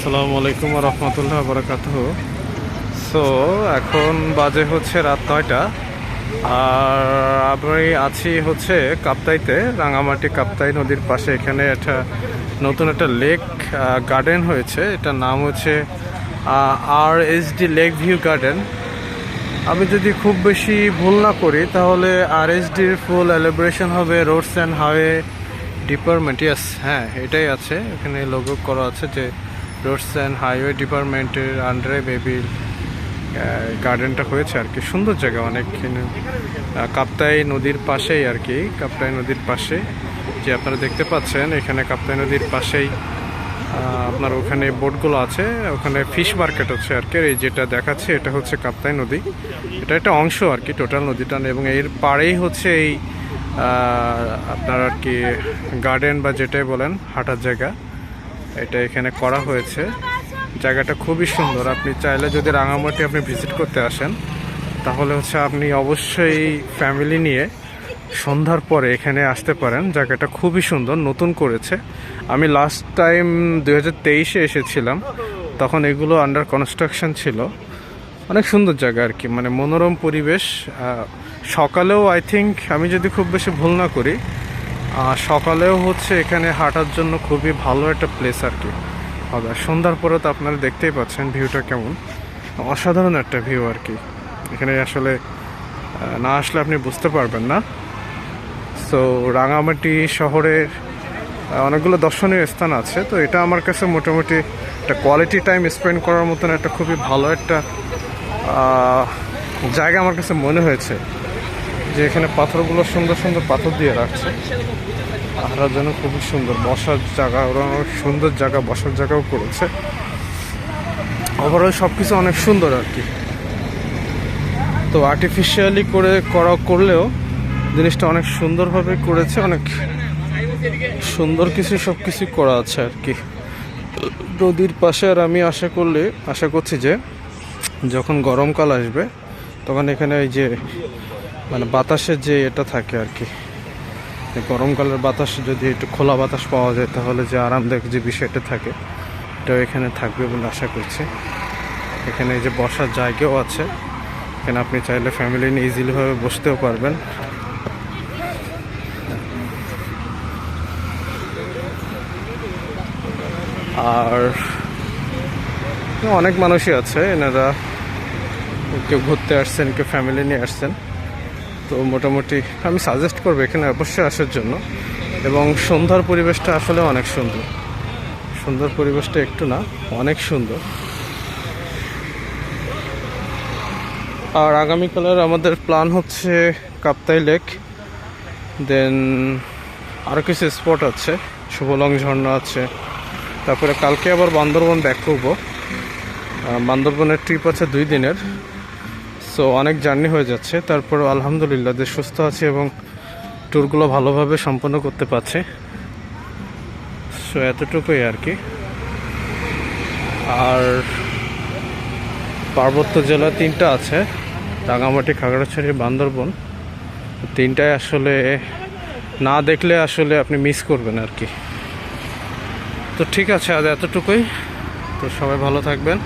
আসসালামু আলাইকুম ওয়া রাহমাতুল্লাহি ওয়া বারাকাতুহু। সো এখন বাজে হচ্ছে রাত 9টা, আর আমি আছি হচ্ছে কাপ্তাইতে, রাঙামাটি কাপ্তাই নদীর পাশে। এখানে নতুন একটা লেক গার্ডেন হয়েছে, এটার নাম হচ্ছে RSD লেক ভিউ গার্ডেন। আমি যদি খুব বেশি ভুল না করি তাহলে RSDর ফুল এলাবোরেশন হবে রোডস অ্যান্ড হাইওয়ে ডিপার্টমেন্ট। ইয়াস, হ্যাঁ এটাই আছে, এখানে লোগো করা আছে যে রোডস অ্যান্ড হাইওয়ে ডিপার্টমেন্টের আন্ডারে বেবি গার্ডেনটা হয়েছে আর কি। সুন্দর জায়গা অনেক, কাপ্তাই নদীর পাশেই আর কি। কাপ্তাই নদীর পাশে যে আপনারা দেখতে পাচ্ছেন, এখানে কাপ্তাই নদীর পাশেই আপনার ওখানে বোটগুলো আছে, ওখানে ফিশ মার্কেট হচ্ছে আর কি। এই যেটা দেখাচ্ছে এটা হচ্ছে কাপ্তাই নদী, এটা একটা অংশ আর কি টোটাল নদীটা, এবং এর পাড়েই হচ্ছে এই আপনার আর কি গার্ডেন বা যেটাই বলেন হাঁটার জায়গা, এটা এখানে করা হয়েছে। জায়গাটা খুবই সুন্দর। আপনি চাইলে যদি রাঙামাটি আপনি ভিজিট করতে আসেন তাহলে হচ্ছে আপনি অবশ্যই ফ্যামিলি নিয়ে সন্ধ্যার পরে এখানে আসতে পারেন। জায়গাটা খুবই সুন্দর, নতুন করেছে। আমি লাস্ট টাইম 2023-এ এসেছিলাম, তখন এগুলো আন্ডার কনস্ট্রাকশন ছিল। অনেক সুন্দর জায়গা আর কি, মানে মনোরম পরিবেশ। সকালেও আই থিঙ্ক, আমি যদি খুব বেশি ভুল না করি, সকালেও হচ্ছে এখানে হাঁটার জন্য খুবই ভালো একটা প্লেস আর কি হবে। সন্ধ্যার পরে তো আপনারা দেখতেই পাচ্ছেন ভিউটা কেমন, অসাধারণ একটা ভিউ আর কি। এখানে আসলে না আসলে আপনি বুঝতে পারবেন না। সো রাঙামাটি শহরের অনেকগুলো দর্শনীয় স্থান আছে, তো এটা আমার কাছে মোটামুটি একটা কোয়ালিটি টাইম স্পেন্ড করার মতন একটা খুবই ভালো একটা জায়গা আমার কাছে মনে হয়েছে। যে এখানে পাথরগুলো সুন্দর সুন্দর পাথর দিয়ে রাখছে, হাঁটার জন্য খুবই সুন্দর। বসার জায়গা, ওরা অনেক সুন্দর জায়গা, বসার জায়গাও করেছে। ওভারঅল সব কিছু অনেক সুন্দর আর কি। তো আর্টিফিশিয়ালি করলেও জিনিসটা অনেক সুন্দরভাবে করেছে, অনেক সুন্দর কিছু সব কিছু করা আছে আর কি নদীর পাশে। আর আমি আশা করছি যে যখন গরমকাল আসবে তখন এখানে এই যে মানে বাতাসের যে এটা থাকে আর কি, গরমকালের বাতাস যদি একটু খোলা বাতাস পাওয়া যায় তাহলে যে আরামদায়ক যে বিষয়টা থাকে এটাও এখানে থাকবে বলে আশা করছি। এখানে এই যে বসার জায়গাও আছে, এখানে আপনি চাইলে ফ্যামিলি নিয়ে ইজিলিভাবে বসতেও পারবেন। আর অনেক মানুষই আছে, এনারা কেউ ঘুরতে আসছেন, কেউ ফ্যামিলি নিয়ে আসছেন। তো মোটামুটি আমি সাজেস্ট করবো এখানে অবশ্যই আসার জন্য। এবং সন্ধ্যার পরিবেশটা আসলে অনেক সুন্দর, সুন্দর পরিবেশটা একটু না, অনেক সুন্দর। আর আগামীকালের আমাদের প্ল্যান হচ্ছে কাপ্তাই লেক, দেন আরও কিছু স্পট আছে, শুভলং ঝর্ণা আছে। তারপরে কালকে আবার বান্দরবন ব্যাক করবো। বান্দরবনের ট্রিপ আছে 2 দিনের। সো অনেক জার্নি হয়ে যাচ্ছে, তারপর আলহামদুলিল্লাহ যে সুস্থ আছি এবং ট্যুরগুলো ভালোভাবে সম্পন্ন করতে পারছি। সো এতটুকুই আর কি। আর পার্বত্য জেলা 3টা আছে, রাঙামাটি, খাগড়াছড়ি, বান্দরবন। 3টায় আসলে না দেখলে আসলে আপনি মিস করবেন আর কি। তো ঠিক আছে, আজ এতটুকুই। তো সবাই ভালো থাকবেন।